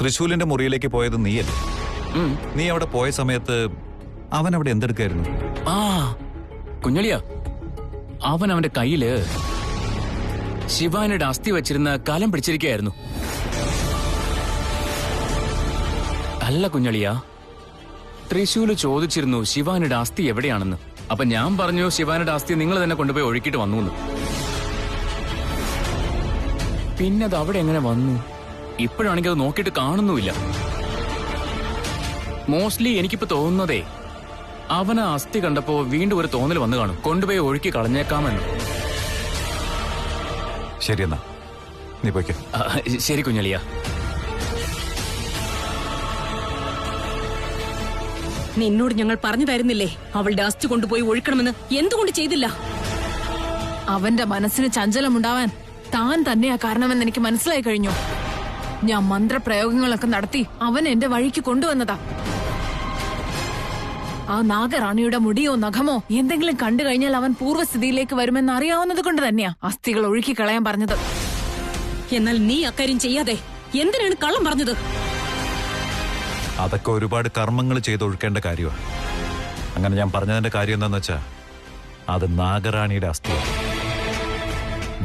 തൃശൂലിന്റെ മുറിയിലേക്ക് പോയത് നീയല്ലേ? നീ അവിടെ പോയ സമയത്ത് അവൻ അവിടെ എന്തെടുക്കായിരുന്നു? ആ കുഞ്ഞളിയ, അവൻ അവന്റെ കയ്യില് ശിവാനിയുടെ അസ്ഥി വെച്ചിരുന്ന കലം പിടിച്ചിരിക്കുകയായിരുന്നു. അല്ല കുഞ്ഞളിയ, തൃശൂല് ചോദിച്ചിരുന്നു ശിവാനിയുടെ അസ്ഥി എവിടെയാണെന്ന്. അപ്പൊ ഞാൻ പറഞ്ഞു ശിവാനിയുടെ അസ്ഥി നിങ്ങൾ തന്നെ കൊണ്ടുപോയി ഒഴുക്കിട്ട് വന്നു എന്ന്. പിന്നെ അത് അവിടെ എങ്ങനെ വന്നു? ഇപ്പോഴാണെങ്കിൽ അത് നോക്കിയിട്ട് കാണുന്നുമില്ല. മോസ്റ്റ്ലി എനിക്കിപ്പോ തോന്നുന്നതേ അവന് അസ്ഥി കണ്ടപ്പോ വീണ്ടും ഒരു തോന്നൽ വന്നു കാണും, കൊണ്ടുപോയി ഒഴുക്കി കളഞ്ഞേക്കാമെന്ന്. ശരിയെന്നാ നീ പോയിക്കോ. ശരി കുഞ്ഞളിയ. നിന്നോട് ഞങ്ങൾ പറഞ്ഞതായിരുന്നില്ലേ അവളുടെ അസ്ഥി കൊണ്ടുപോയി ഒഴുക്കണമെന്ന്? എന്തുകൊണ്ട് ചെയ്തില്ല? അവന്റെ മനസ്സിന് ചഞ്ചലമുണ്ടാവാൻ താൻ തന്നെയാ കാരണമെന്ന് എനിക്ക് മനസ്സിലായി കഴിഞ്ഞു. ഞാൻ മന്ത്രപ്രയോഗങ്ങളൊക്കെ നടത്തി അവൻ എന്റെ വഴിക്ക് കൊണ്ടുവന്നതാ. ആ നാഗറാണിയുടെ മുടിയോ നഖമോ എന്തെങ്കിലും കണ്ടു കഴിഞ്ഞാൽ അവൻ പൂർവ്വസ്ഥിതിയിലേക്ക് വരുമെന്ന് അറിയാവുന്നത് കൊണ്ട് തന്നെയാ അസ്ഥികൾ ഒഴുക്കി കളയാൻ പറഞ്ഞത്. എന്നാൽ നീ അക്കാര്യം ചെയ്യാതെ എന്തിനാണ് കള്ളം പറഞ്ഞത്? അതൊക്കെ ഒരുപാട് കർമ്മങ്ങൾ ചെയ്തൊഴുക്കേണ്ട കാര്യമാണ്. അങ്ങനെ ഞാൻ പറഞ്ഞതിന്റെ കാര്യം എന്താന്ന് വെച്ചാ അത് നാഗറാണിയുടെ അസ്ഥിയാണ്.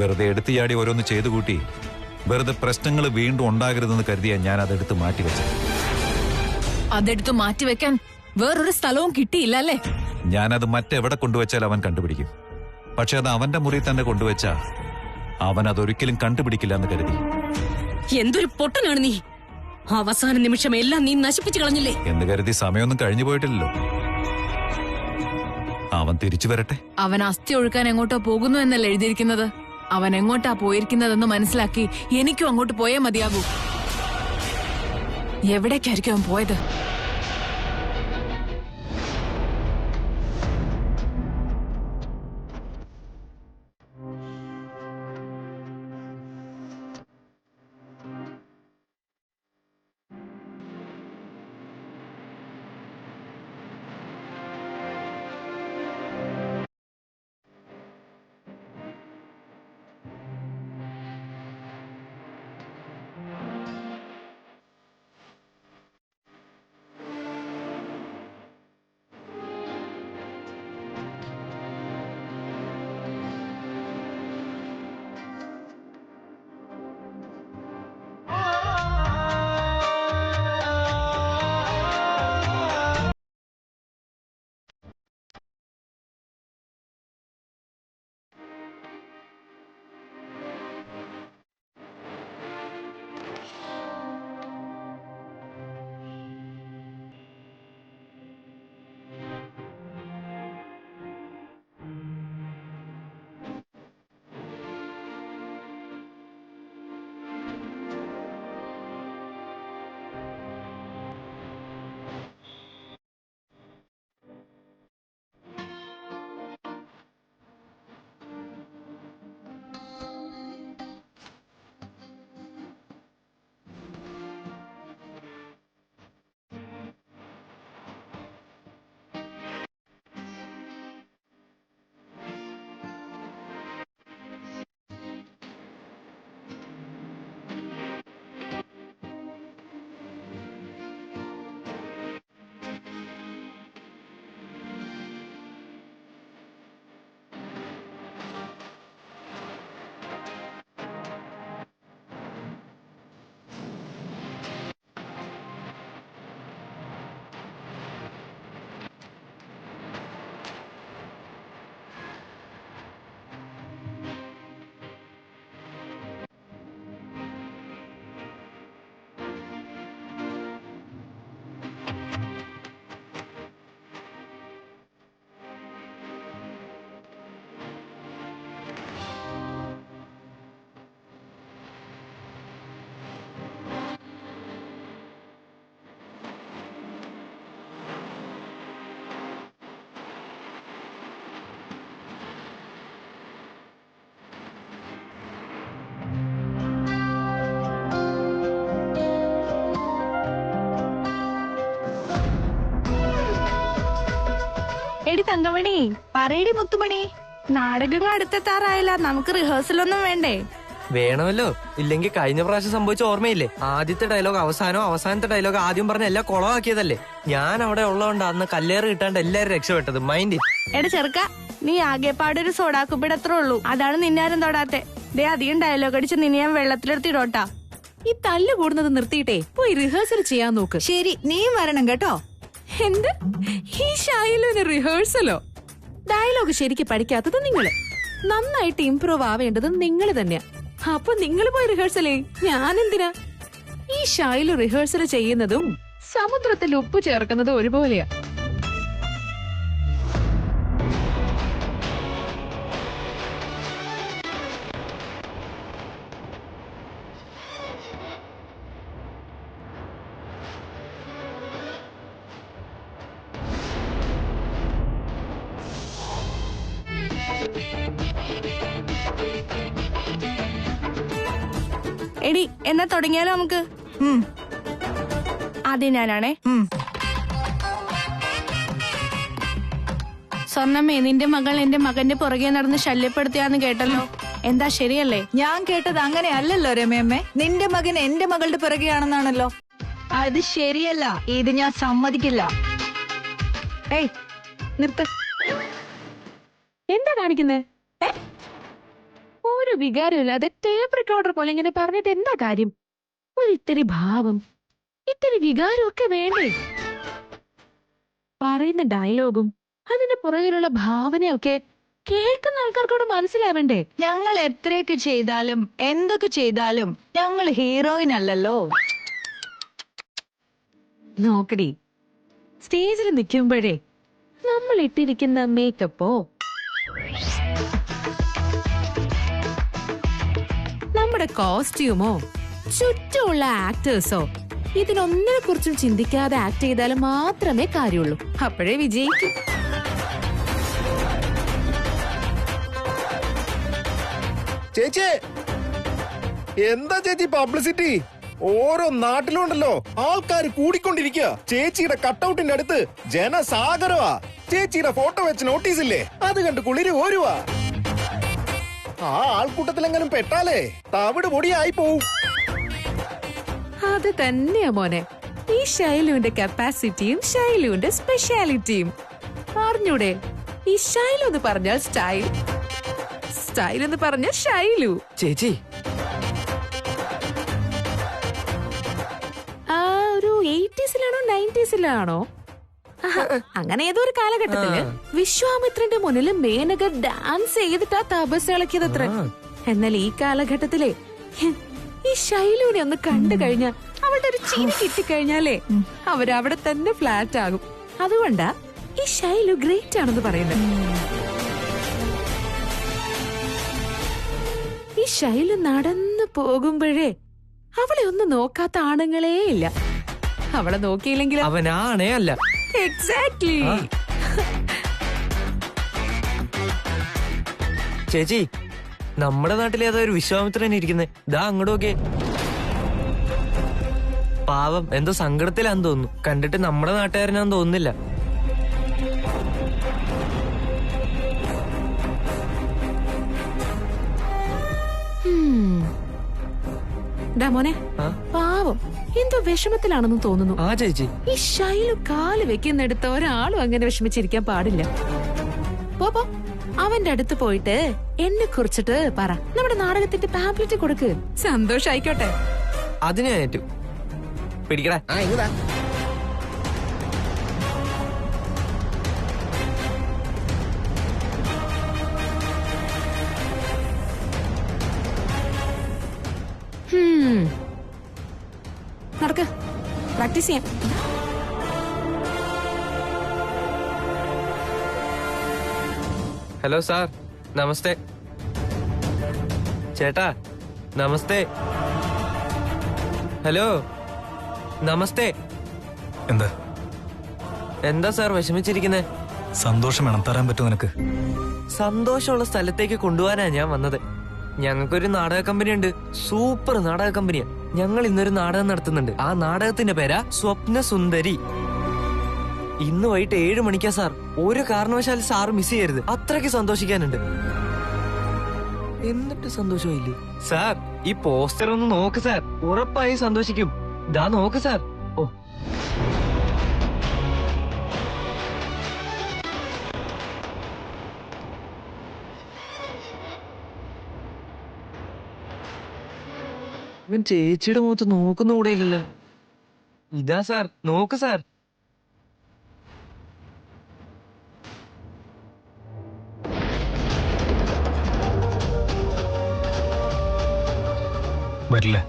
വെറുതെ എടുത്തിയാടി ഓരോന്ന് ചെയ്തു കൂട്ടി വെറുതെ പ്രശ്നങ്ങൾ വീണ്ടും ഉണ്ടാകരുതെന്ന് കരുതിയാ ഞാൻ അതെടുത്ത് മാറ്റിവെച്ചത്. അതെടുത്ത് മാറ്റിവെക്കാൻ വേറൊരു സ്ഥലവും കിട്ടിയില്ല അല്ലേ? ഞാനത് മറ്റെവിടെ കൊണ്ടുവച്ചാൽ അവൻ കണ്ടുപിടിക്കും. പക്ഷെ അത് അവന്റെ മുറി തന്നെ കൊണ്ടുവച്ചാ അവൻ അതൊരിക്കലും കണ്ടുപിടിക്കില്ല എന്ന് കരുതി. എന്തൊരു പൊട്ടനാണ് നീ! അവസാന നിമിഷം എല്ലാം നീ നശിപ്പിച്ചു കളഞ്ഞില്ലേ എന്ന് കരുതി സമയമൊന്നും കഴിഞ്ഞു പോയിട്ടില്ലല്ലോ. അവൻ തിരിച്ചു വരട്ടെ. അവൻ അസ്ഥി ഒഴുക്കാൻ എങ്ങോട്ടോ പോകുന്നു എന്നല്ല എഴുതിയിരിക്കുന്നത്. അവൻ എങ്ങോട്ടാ പോയിരിക്കുന്നതെന്ന് മനസ്സിലാക്കി എനിക്കും അങ്ങോട്ട് പോയേ മതിയാകൂ. എവിടേക്കായിരിക്കും അവൻ പോയത്? എടി തങ്കമണി, പറയടി മുത്തുമണി, നാടകങ്ങൾ അടുത്തെത്താറായില്ല. നമുക്ക് റിഹേഴ്സൽ ഒന്നും വേണ്ടേ? വേണമല്ലോ, ഇല്ലെങ്കിൽ കഴിഞ്ഞ പ്രാവശ്യം സംഭവിച്ച ഓർമ്മയില്ലേ? ആദ്യത്തെ ഡയലോഗ് അവസാനവും അവസാനത്തെ ഡയലോഗ് ആദ്യം പറഞ്ഞ എല്ലാം കുളമാക്കിയതല്ലേ. ഞാൻ അവിടെ ഉള്ളതുകൊണ്ട് അന്ന് കല്ലേറ് കിട്ടാണ്ട് എല്ലാരും രക്ഷപ്പെട്ടത്. മൈൻഡ് എടാ ചെറുക്ക, നീ ആകെപ്പാടൊരു സോഡാക്കുപ്പിടെ അത്രേ ഉള്ളൂ. അതാണ് നിന്നാരും തൊടാത്തെ. ദേ അധികം ഡയലോഗ് അടിച്ച് നിന്നെ ഞാൻ വെള്ളത്തിലെടുത്തിടോട്ടാ. ഈ തല്ല് കൂടുന്നത് നിർത്തിയിട്ടേ പോയി റിഹേഴ്സൽ ചെയ്യാൻ നോക്ക്. ശരി, നീയും വരണം കേട്ടോ. എന്ത് ഈ ഷൈലുവിന് റിഹേഴ്സലോ? ഡയലോഗ് ശരിക്ക് പഠിക്കാത്തത് നിങ്ങള്, നന്നായിട്ട് ഇംപ്രൂവ് ആവേണ്ടത് നിങ്ങള് തന്നെയാ. അപ്പൊ നിങ്ങൾ പോയി റിഹേഴ്സൽ ചെയ്യ്, ഞാനെന്തിനാ? ഈ ഷൈലു റിഹേഴ്സൽ ചെയ്യുന്നതും സമുദ്രത്തിൽ ഉപ്പ് ചേർക്കുന്നതും ഒരുപോലെയാ. എടി എന്നാ തുടങ്ങിയാലോ നമുക്ക്? ആദ്യം ഞാനാണേ. സ്വർണ്ണമ്മേ, നിന്റെ മകൾ എന്റെ മകന്റെ പുറകെ നടന്ന് ശല്യപ്പെടുത്തിയാന്ന് കേട്ടല്ലോ. എന്താ ശരിയല്ലേ? ഞാൻ കേട്ടത് അങ്ങനെ അല്ലല്ലോ രമയമ്മേ. നിന്റെ മകൻ എന്റെ മകളുടെ പിറകെയാണെന്നാണല്ലോ. അത് ശരിയല്ല, ഇത് ഞാൻ സമ്മതിക്കില്ല. ഏയ് നിർത്ത്. എന്താ കാണിക്കുന്നേ? ഒരു വികാരമില്ലാതെ ടേപ്പ് റെക്കോർഡർ പോലെ ഇങ്ങനെ പറഞ്ഞിട്ട് എന്താ കാര്യം? ഒരു ഇത്തിരി ഭാവം, ഇത്തിരി വികാരമൊക്കെ വേണ്ടേ? പറയുന്ന ഡയലോഗും അതിന്റെ പുറകിലുള്ള ഭാവനയൊക്കെ കേൾക്കുന്ന ആൾക്കാർക്കൂടെ മനസ്സിലാവണ്ടേ? ഞങ്ങൾ എത്രയൊക്കെ ചെയ്താലും എന്തൊക്കെ ചെയ്താലും ഞങ്ങൾ ഹീറോയിൻ അല്ലല്ലോ. നോക്കടി, സ്റ്റേജിൽ നിൽക്കുമ്പോഴേ നമ്മൾ ഇട്ടിരിക്കുന്ന മേക്കപ്പോ നമ്മുടെ കോസ്റ്റ്യൂമോ ചുറ്റുമുള്ള ആക്ടേഴ്സോ ഇതിനൊന്നിനെ കുറിച്ചും ചിന്തിക്കാതെ ആക്ട് ചെയ്താൽ മാത്രമേ കാര്യമുള്ളൂ. അപ്പോഴേ വിജയിക്കും. ചേച്ചി, എന്താ ചേച്ചി പബ്ലിസിറ്റി? ഓരോ നാട്ടിലുണ്ടല്ലോ ആൾക്കാർ കൂടിക്കൊണ്ടിരിക്കുക. ചേച്ചിയുടെ കട്ടൗട്ടിന്റെ അടുത്ത് ജനസാഗരമാ. ചേച്ചിയുടെ ഫോട്ടോ വെച്ച് നോട്ടീസ് ഇല്ലേ, അത് കണ്ട് കുളിര് ഓരുവാ. ആ ആൾക്കൂട്ടത്തിലെങ്കിലും പെട്ടാലേ തവിട് പൊടിയായി പോവും. അത് തന്നെയാ മോനെ ഈ ഷൈലുവിന്റെ കപ്പാസിറ്റിയും ഷൈലുവിന്റെ സ്പെഷ്യാലിറ്റിയും. അറിഞ്ഞൂടെ? ഈ ഷൈലു എന്ന് പറഞ്ഞാൽ സ്റ്റൈൽ, സ്റ്റൈൽ എന്ന് പറഞ്ഞാൽ ഷൈലു. ചേച്ചി, ആ ഒരു 80s-ലാണോ 90s-ലാണോ അങ്ങനെ ഏതോ ഒരു കാലഘട്ടത്തില് വിശ്വാമിത്രന്റെ മുന്നിൽ മേനക ഡാൻസ് ചെയ്തിട്ടാ തപസ് ഇളക്കിയതത്ര. എന്നാൽ ഈ കാലഘട്ടത്തിലെ ഈ ഷൈലുവിനെ ഒന്ന് കണ്ടു കഴിഞ്ഞാൽ അവളുടെ ഒരു ചിരി കിട്ടിക്കഴിഞ്ഞാലേ അവരവിടെ തന്നെ ഫ്ലാറ്റ് ആകും. അതുകൊണ്ടാ ഈ ഷൈലു ഗ്രേറ്റ് ആണെന്ന് പറയുന്നത്. ഈ ഷൈലു നടന്നു പോകുമ്പോഴേ അവളെ ഒന്ന് നോക്കാത്ത ആണുങ്ങളേ ഇല്ല. അവളെ നോക്കിയില്ലെങ്കിൽ അവനാണേ അല്ല. എക്സാക്ട്ലി. ചേച്ചി, നമ്മുടെ നാട്ടിൽ ഏതാ ഒരു വിശ്വാമിത്രൻ ഇരിക്കുന്നത്. ദാ അങ്ങോട്ടൊക്കെ പാവം എന്തോ സങ്കടത്തിലാന്ന് തോന്നുന്നു. കണ്ടിട്ട് നമ്മുടെ നാട്ടുകാരനാന്ന് തോന്നുന്നില്ല. മോനെ പാവം എന്തോ വിഷമത്തിലാണെന്ന് തോന്നുന്നു. ആ ചേച്ചി, ഈ ഷൈലു കാല് വെക്കുന്നിടത്ത് ഒരാളും അങ്ങനെ വിഷമിച്ചിരിക്കാൻ പാടില്ല. പോ, അവന്റെ അടുത്ത് പോയിട്ട് എന്നെ കുറിച്ചിട്ട് പറ. നമ്മുടെ നാടകത്തിന്റെ പാംപ്ലെറ്റ് കൊടുക്ക്. സന്തോഷായിക്കോട്ടെ. അതിനെ ഏറ്റു പിടിക്കടാ. നടക്ക്, പ്രാക്ടീസ് ചെയ്യാം. ഹലോ സാർ, നമസ്തേ. ചേട്ടാ നമസ്തേ. ഹലോ നമസ്തേ. എന്താ എന്താ സാർ വിഷമിച്ചിരിക്കുന്നേ? സന്തോഷം വേണം, തരാൻ പറ്റുമോ നിനക്ക്? സന്തോഷമുള്ള സ്ഥലത്തേക്ക് കൊണ്ടുപോകാനാ ഞാൻ വന്നത്. ഞങ്ങൾക്കൊരു നാടക കമ്പനി ഉണ്ട്, സൂപ്പർ നാടക കമ്പനിയാ. ഞങ്ങൾ ഇന്നൊരു നാടകം നടത്തുന്നുണ്ട്. ആ നാടകത്തിന്റെ പേരാ സ്വപ്ന സുന്ദരി. ഇന്ന് വൈകിട്ട് 7 മണിക്കാ സാർ. ഒരു കാരണവശാലും സാറ് മിസ് ചെയ്യരുത്. അത്രയ്ക്ക് സന്തോഷിക്കാനുണ്ട്. എന്നിട്ട് സന്തോഷമില്ലേ സാർ? ഈ പോസ്റ്റർ ഒന്ന് നോക്ക് സാർ, ഉറപ്പായി സന്തോഷിക്കും. ദാ നോക്ക് സാർ. ഓ ഇവൻ ചേച്ചിയുടെ മുഖത്ത് നോക്കുന്ന കൂടെ ഇല്ലല്ലോ. ഇതാ സാർ, നോക്ക് സാർ. വരില്ല.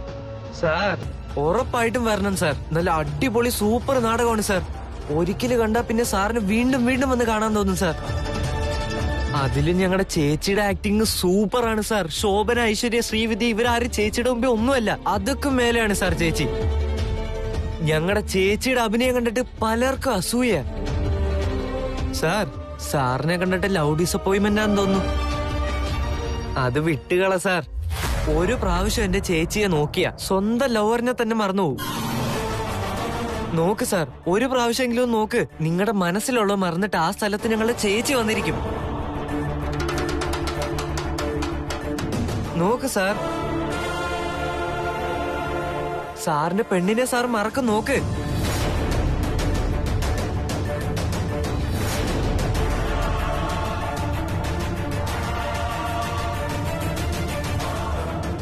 സാർ ഉറപ്പായിട്ടും വരണം സാർ. നല്ല അടിപൊളി സൂപ്പർ നാടകമാണ് സാർ. ഒരിക്കല് കണ്ടാ പിന്നെ സാറിന് വീണ്ടും വീണ്ടും വന്ന് കാണാൻ തോന്നും സാർ. അതിലും ഞങ്ങളുടെ ചേച്ചിയുടെ ആക്ടിങ് സൂപ്പറാണ് സാർ. ശോഭന, ഐശ്വര്യ, ശ്രീവിദ്യ ഇവരാരും ചേച്ചിയുടെ മുമ്പേ ഒന്നുമല്ല, അതൊക്കെ മേലെയാണ് സാർ ചേച്ചി. ഞങ്ങളുടെ ചേച്ചിയുടെ അഭിനയം കണ്ടിട്ട് പലർക്കും അസൂയ. സാർ സാറിനെ കണ്ടിട്ട് ലവ് ഡിസപ്പോയിന്റ്മെന്റ് ആണെന്ന് തോന്നുന്നു. അത് വിട്ടുകള സാർ. ഒരു പ്രാവശ്യം എന്റെ ചേച്ചിയെ നോക്കിയ സ്വന്തം ലവറിനെ തന്നെ മറന്നുപോകും. നോക്ക് സാർ, ഒരു പ്രാവശ്യമെങ്കിലും നോക്ക്. നിങ്ങളുടെ മനസ്സിലുള്ള മറന്നിട്ട് ആ സ്ഥലത്ത് ഞങ്ങളുടെ ചേച്ചി വന്നിരിക്കും. നോക്ക് സാർ. സാറിന്റെ പെണ്ണിനെ സാർ മറക്കും. നോക്ക്.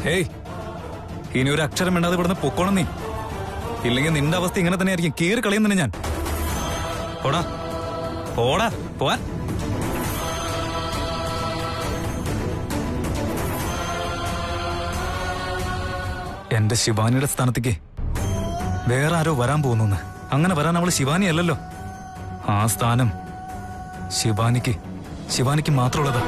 ഹേയ്, ഇനി ഒരു അക്ഷരം വേണ്ടാതെ ഇവിടുന്ന് പൊക്കോണം നീ. ഇല്ലെങ്കിൽ നിന്റെ അവസ്ഥ ഇങ്ങനെ തന്നെ ആയിരിക്കും. കീറി കളയും തന്നെ ഞാൻ. പോടാ പോടാ പോവാൻ. എന്റെ ശിവാനിയുടെ സ്ഥാനത്തേക്ക് വേറെ ആരോ വരാൻ പോകുന്നു. അങ്ങനെ വരാൻ അവള് ശിവാനി അല്ലല്ലോ. ആ സ്ഥാനം ശിവാനിക്ക് മാത്രമുള്ളതാ.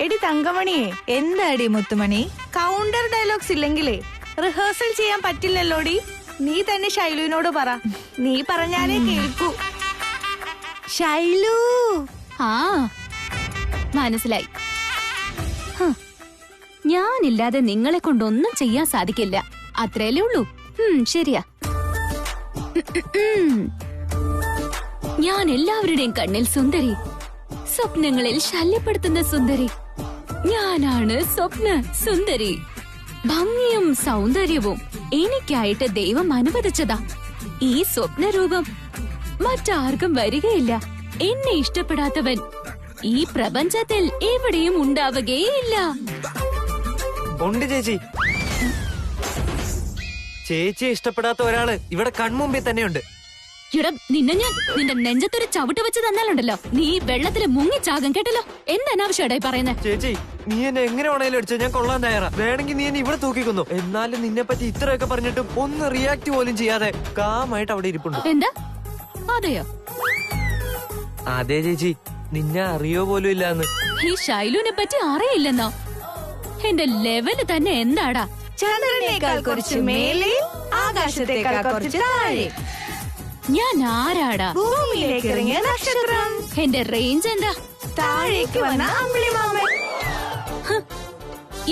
എടി തങ്കമണിയെ, എന്താടി മുത്തുമണി? കൗണ്ടർ ഡയലോഗ്സ് ഇല്ലെങ്കിലേ റിഹേഴ്സൽ ചെയ്യാൻ പറ്റില്ലല്ലോടി. നീ തന്നെ ശൈലുവിനോട് പറ. നീ പറഞ്ഞാലേ കേൾക്കൂ. ശൈലു. ആ മനസ്സിലായി. ഞാനില്ലാതെ നിങ്ങളെ കൊണ്ടൊന്നും ചെയ്യാൻ സാധിക്കില്ല. അത്രയല്ലേ ഉള്ളൂ. ശരിയാ. ഞാൻ എല്ലാവരുടെയും കണ്ണിൽ സുന്ദരി, സ്വപ്നങ്ങളിൽ ശല്യപ്പെടുത്തുന്ന സുന്ദരി. ഞാനാണ് സ്വപ്ന സുന്ദരി. ഭംഗിയും സൗന്ദര്യവും എനിക്കായിട്ട് ദൈവം അനുവദിച്ചതാ. ഈ സ്വപ്നരൂപം മറ്റാർക്കും വരികയില്ല. എന്നെ ഇഷ്ടപ്പെടാത്തവൻ ഈ പ്രപഞ്ചത്തിൽ എവിടെയും ഉണ്ടാവുകയില്ല. ഉണ്ട് ചേച്ചി. ചേച്ചിയെ ഇഷ്ടപ്പെടാത്ത ഒരാള് ഇവിടെ കൺമുമ്പിൽ തന്നെയുണ്ട്. ഇവിടെ നിന്നെ ഞാൻ നിന്റെ നെഞ്ചത്തൊരു ചവിട്ട് വെച്ച് തന്നാലുണ്ടല്ലോ, നീ വെള്ളത്തില് മുങ്ങിച്ചാകും. കേട്ടല്ലോ? എന്തനാവശ്യമായിട്ടായി പറയുന്നത്? ചേച്ചി, നീ എന്നെ എങ്ങനെ വേണേലും അടിച്ചോ, ഞാൻ കൊള്ളാൻ തയ്യാറാ. വേണമെങ്കിൽ നീ എന്നെ ഇവിടെ തൂക്കിക്കുന്നു. എന്നാലും നിന്നെ പറ്റി ഇത്രയൊക്കെ പറഞ്ഞിട്ടും ഒന്ന് റിയാക്ട് പോലും ചെയ്യാതെ കാമായിട്ട് അവിടെ ഇരിപ്പുണ്ട്. എന്താ? അതെയോ? അതെ ചേച്ചി, നിന്നെ അറിയോ പോലും ഇല്ലാന്ന്. ഈ ശൈലുവിനെ പറ്റി അറിയില്ലെന്നോ? എന്റെ ലെവല് തന്നെ എന്താടാ? ചന്ദ്രനേക്കാൾ കുറച്ച് മേലെ, ആകാശത്തേക്കാൾ കുറച്ച് താഴെ, ഞാൻ ആരാടാ? ഭൂമിയിലേക്ക് ഇറങ്ങിയ നക്ഷത്രം, എന്റെ റേഞ്ച് എന്താ? താഴേക്ക് വന്ന അമ്പിളിമാമൻ.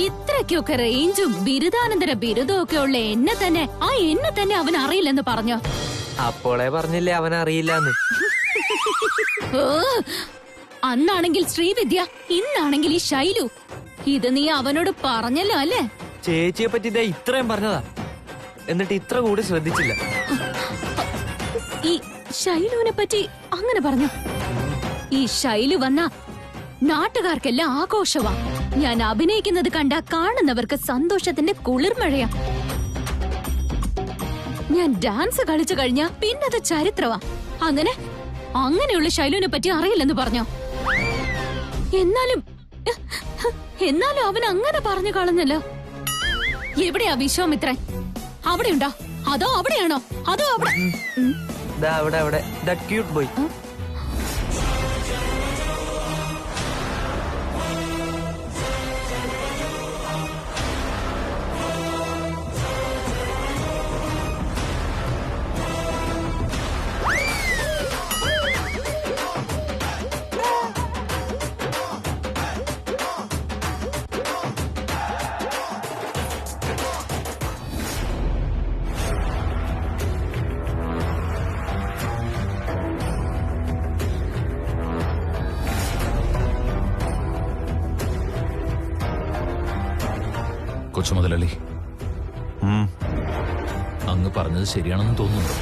ഇത്രയ്ക്കൊക്കെ റേഞ്ചും ബിരുദാനന്തര ബിരുദവും ഒക്കെ ഉള്ള എന്നെ തന്നെ അവൻ അറിയില്ലെന്ന് പറഞ്ഞോ? അപ്പോളെ പറഞ്ഞില്ലേ അവൻ അറിയില്ലാന്ന്. ഓ, അന്നാണെങ്കിൽ ശ്രീവിദ്യ, ഇന്നാണെങ്കിൽ ഈ ശൈലു. ഇത് നീ അവനോട് പറഞ്ഞല്ലോ അല്ലേ? ചേച്ചിയെ പറ്റി ഇതേ ഇത്രയും പറഞ്ഞതാ, എന്നിട്ട് ഇത്ര കൂടി ശ്രദ്ധിച്ചില്ല. ഈ ശൈലുവിനെ പറ്റി അങ്ങനെ പറഞ്ഞു. ഈ ശൈലു വന്ന നാട്ടുകാർക്കെല്ലാം ആഘോഷവാ. ഞാൻ അഭിനയിക്കുന്നത് കണ്ട കാണുന്നവർക്ക് സന്തോഷത്തിന്റെ കുളിർമഴയാ. ഞാൻ ഡാൻസ് കളിച്ചു കഴിഞ്ഞാ പിന്നത് ചരിത്രവാ. അങ്ങനെയുള്ള ശൈലുവിനെ പറ്റി അറിയില്ലെന്ന് പറഞ്ഞോ? എന്നാലും അവൻ അങ്ങനെ പറഞ്ഞു കളഞ്ഞല്ലോ. എവിടെയാ വിശ്വാമിത്രൻ? അവിടെയുണ്ടോ? അതോ അവിടെയാണോ? അതോ അവിടെ? അവിടെ ദാറ്റ് ക്യൂട്ട് ബോയ്. കൊച്ചു മുതലാളി, അങ്ങ് പറഞ്ഞത് ശരിയാണെന്ന് തോന്നുന്നു.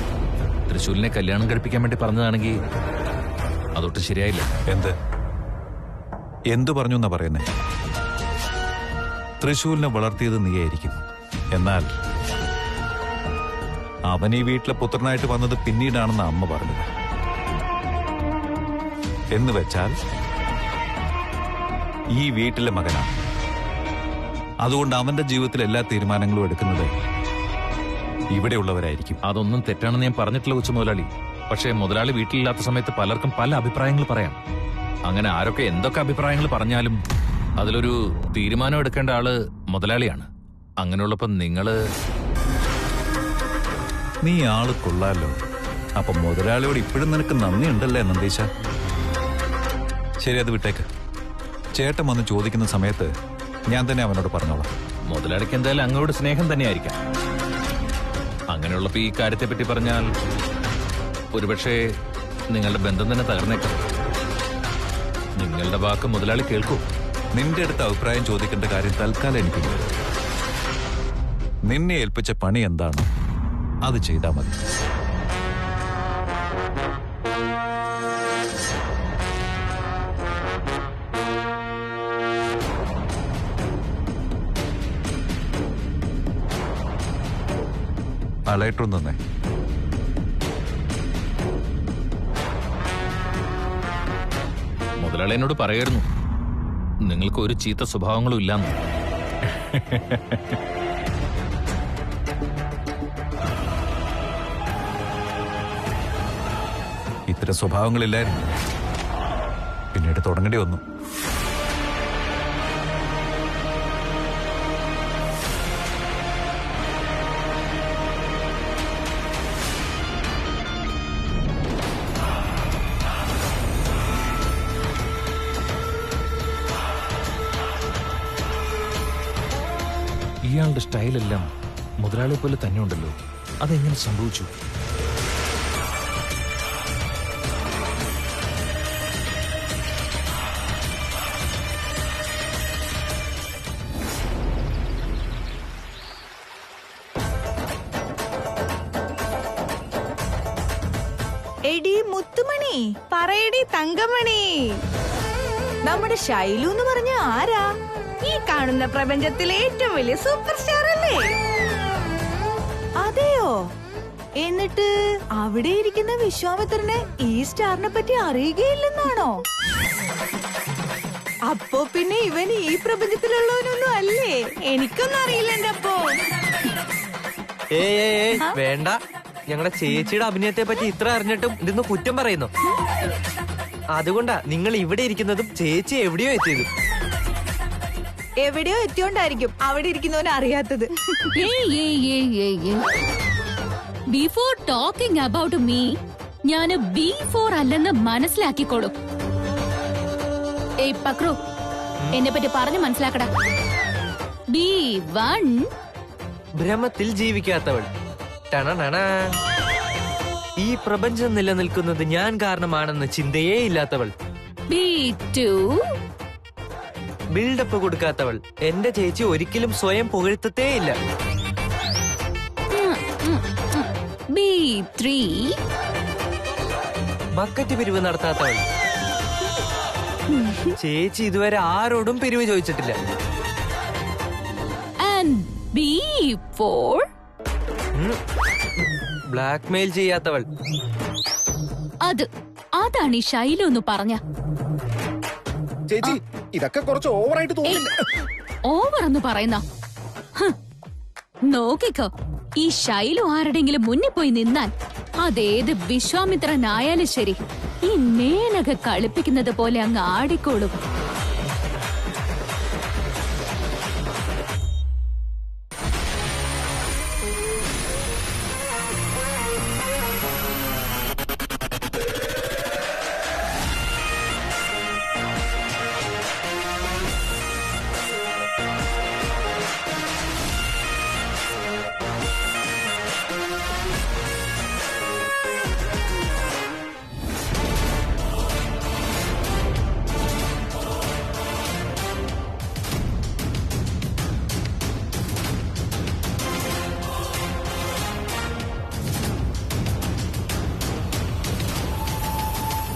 തൃശ്ശൂലിനെ കല്യാണം കഴിപ്പിക്കാൻ വേണ്ടി പറഞ്ഞതാണെങ്കിൽ അതൊട്ട് ശരിയായില്ല. എന്തു പറഞ്ഞു എന്നാ പറയുന്നേ? തൃശ്ശൂലിനെ വളർത്തിയത് നീയായിരിക്കും. എന്നാൽ അവൻ ഈ വീട്ടിലെ പുത്രനായിട്ട് വന്നത് പിന്നീടാണെന്ന് അമ്മ പറഞ്ഞത്. എന്ന് വെച്ചാൽ ഈ വീട്ടിലെ മകനാണ്. അതുകൊണ്ട് അവന്റെ ജീവിതത്തിൽ എല്ലാ തീരുമാനങ്ങളും എടുക്കുന്നത് ഇവിടെയുള്ളവരായിരിക്കും. അതൊന്നും തെറ്റാണെന്ന് ഞാൻ പറഞ്ഞിട്ടില്ല കൊച്ചു മുതലാളി. പക്ഷേ മുതലാളി വീട്ടിലില്ലാത്ത സമയത്ത് പലർക്കും പല അഭിപ്രായങ്ങൾ പറയാം. അങ്ങനെ ആരൊക്കെ എന്തൊക്കെ അഭിപ്രായങ്ങൾ പറഞ്ഞാലും അതിലൊരു തീരുമാനം എടുക്കേണ്ട ആള് മുതലാളിയാണ്. അങ്ങനെയുള്ളപ്പോ നീ ആള് കൊള്ളാലോ. അപ്പൊ മുതലാളിയോട് ഇപ്പോഴും നിനക്ക് നന്ദി ഉണ്ടല്ലേ നന്ദീശ? ശരി, അത് വിട്ടേക്ക്. ചേട്ടൻ വന്ന് ചോദിക്കുന്ന സമയത്ത് ഞാൻ തന്നെ അവനോട് പറഞ്ഞോളാം. മുതലാളിക്ക് എന്തായാലും അങ്ങോട്ട് സ്നേഹം തന്നെയായിരിക്കാം. അങ്ങനെയുള്ളപ്പോ ഈ കാര്യത്തെ പറ്റി പറഞ്ഞാൽ ഒരുപക്ഷെ നിങ്ങളുടെ ബന്ധം തന്നെ തകർന്നേക്കാം. നിങ്ങളുടെ വാക്ക് മുതലാളി കേൾക്കൂ. നിന്റെ അടുത്ത് അഭിപ്രായം ചോദിക്കേണ്ട കാര്യം തൽക്കാലം എനിക്കില്ല. നിന്നെ ഏൽപ്പിച്ച പണി എന്താണ് അത് ചെയ്താൽ മതി. അലൈട്ടും തന്നെ. മുതലാളി എന്നോട് പറയായിരുന്നു നിങ്ങൾക്ക് ഒരു ചീത്ത സ്വഭാവങ്ങളും ഇല്ലാന്ന്. ഇത്തരം സ്വഭാവങ്ങളില്ലായിരുന്നു. പിന്നീട് തുടങ്ങേണ്ടി വന്നു. ഇയാളുടെ സ്റ്റൈലെല്ലാം മുതലാളിയെ പോലെ തന്നെ ഉണ്ടല്ലോ. അതെങ്ങനെ സംഭവിച്ചു? എടി മുത്തുമണി, പറയടി തങ്കമണി, നമ്മുടെ ശൈലു എന്ന് പറഞ്ഞ ആരാ? ഈ കാണുന്ന പ്രപഞ്ചത്തിലെ ഏറ്റവും വലിയ സൂപ്പർ സ്റ്റാർ അല്ലേ? അതെയോ? എന്നിട്ട് അവിടെ ഇരിക്കുന്ന വിശ്വാമിത്രന് ഈ സ്റ്റാറിനെ പറ്റി അറിയുകയില്ലെന്നാണോ? അപ്പോ പിന്നെ ഇവൻ ഈ പ്രപഞ്ചത്തിലുള്ളവനൊന്നും അല്ലേ? എനിക്കൊന്നും അറിയില്ല എന്റെ അപ്പോ. വേണ്ട, ഞങ്ങളുടെ ചേച്ചിയുടെ അഭിനയത്തെ പറ്റി ഇത്ര അറിഞ്ഞിട്ടും ഇതൊന്ന് കുറ്റം പറയുന്നു. അതുകൊണ്ടാ നിങ്ങൾ ഇവിടെ ഇരിക്കുന്നതും ചേച്ചി എവിടെയോ എത്തിയതും. എവിടെയോ എത്തിയോണ്ടായിരിക്കും അവിടെ ഇരിക്കുന്നവന് അറിയാത്തത്. ബിഫോർ ടോക്കിംഗ് അബൌട്ട് മീ, ഞാന് B4 അല്ലെന്ന് മനസ്സിലാക്കിക്കോളൂ. ഏയ് പക്രു, എന്നെ പറ്റി പറഞ്ഞു മനസ്സിലാക്കടാ. B1 ഭ്രമത്തിൽ ജീവിക്കാത്തവൾ. ഈ പ്രപഞ്ചം നിലനിൽക്കുന്നത് ഞാൻ കാരണമാണെന്ന് ചിന്തയേ ഇല്ലാത്തവൾ. B2 build-up കൊടുക്കാത്തവൾ. എന്റെ ചേച്ചി ഒരിക്കലും സ്വയം പുകഴ്ത്തത്തേയില്ല. B3 ബക്കറ്റ് പിരിവ് നടത്താത്തവൾ. ചേച്ചി ഇതുവരെ ആരോടും പിരിവ് ചോദിച്ചിട്ടില്ല. and B4 ബ്ലാക്ക്മെയിൽ ചെയ്യാത്തവൾ. അതാണ് ഈ ശൈലു എന്ന് പറഞ്ഞ. ചേച്ചി, ഇതൊക്കെ കുറച്ച് ഓവറായിട്ട് തോന്നില്ല? ഓവർ എന്ന് പറയുന്ന നോക്കിക്കോ, ഈ ശൈലു ആരുടെങ്കിലും മുന്നിൽ പോയി നിന്നാൽ അതേത് വിശ്വാമിത്രനായാലും ശരി, ഈ മേനക കളിപ്പിക്കുന്നത് പോലെ അങ്ങ് ആടിക്കോളും.